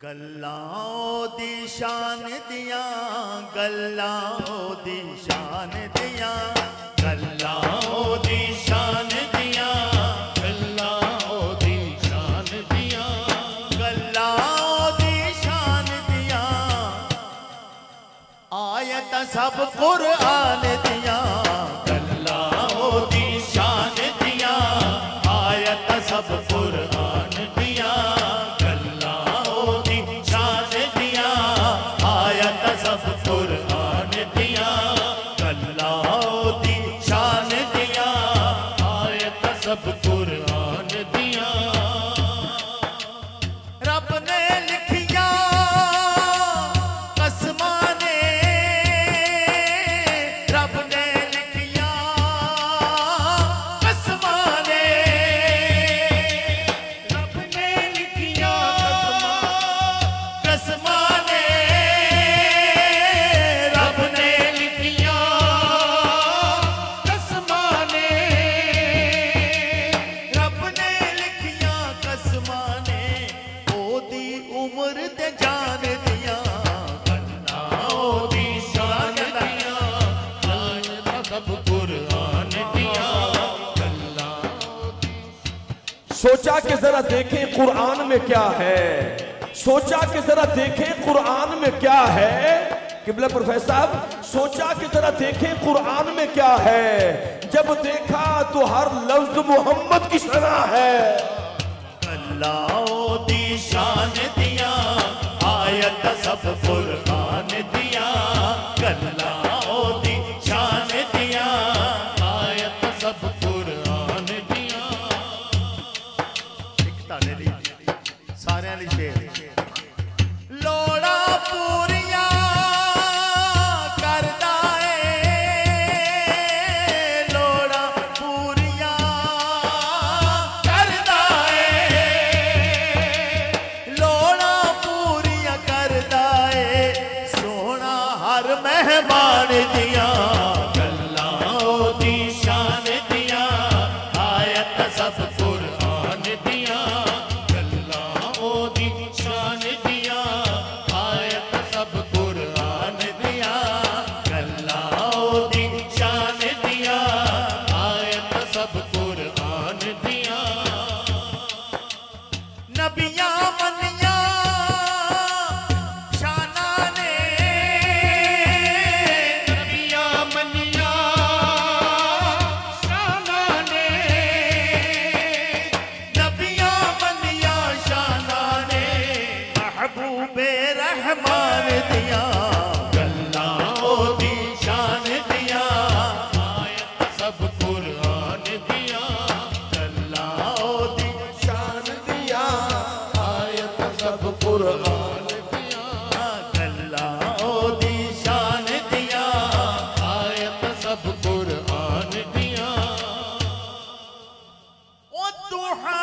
गल्लाओ दी शान दिया, गल्लाओ दी शान दिया, गल्लाओ दी शान दिया, गल्लाओ दी शान दिया, गल्लाओ दी शान दिया, आयत सब कुरान दिया, गल्लाओ दी शान दिया, आयत सब कुरान दिया, सब कुरान दिया, गल्लाओ दी शान दिया, आयत सब कुरान दिया। रब ने लिखिया कसमां ने, रब ने लिखिया कसमां ने, रब ने लिखिया कसमां ने, उम्र ते जान दिया, गल्लाओ दी शान दिया, आयत सब कुरान दिया, गल्लाओ दी। सोचा कि जरा देखें कुरान में क्या है, सोचा कि जरा देखें कुरान में क्या है, किबला प्रोफेसर साहब सोचा कि जरा देखें कुरान में क्या है, जब देखा तो हर लफ्ज मोहम्मद की शना है। गल्लाओ दी शान दिया, आयत सब कुरान दिया, गल्लाओ दी शान दिया, आयत सब कुरान दिया। एक ताने दी सारे दी शेर लोड़ा पूरियां करदा ए, लोड़ा पूरियां करदा ए, लोड़ा पूरियां करदा ए, सोना हर मेहमान दिया, गल्लाओ दी शान दिया, आयत सब कुरान दिया, गल्लाओ दी शान दिया, आयत सब कुरान दिया, गल्लाओ दी शान दिया, आयत सब कुरान दिया। नबियां मनिया शाना ने, नबियां मनिया शाना ने, नबियां मनिया शाना ने, महबूबे रहमान दिया, गल्लाओ दी शान दिया, आयत सब कुरान दिया, गल्लाओ दी शान दिया, आयत सब कुरान दिया, गल्लाओ दी शान दिया, आयत सब कुरान दिया। ओ दुहा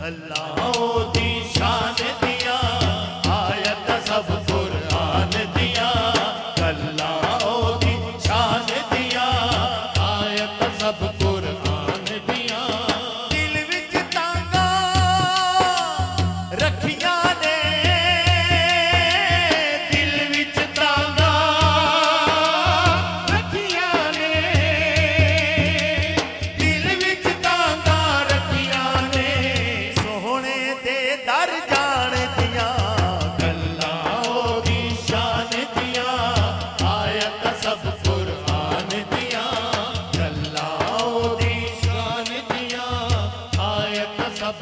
गल्लाओ दी शान दिया, आयत सब कुरान दिया, गल्लाओ दी शान दिया, आयत सब कुरान दिया। दिल विच तांगा रखिया ने, दिल विच तांगा रखिया ने, दिल विच तांगा रखिया ने, सोहणे दे दर जान दिया, गल्लाओ दी शान दिया, आयत सब कुरान दिया, गल्लाओ दी शान दिया, आयत सब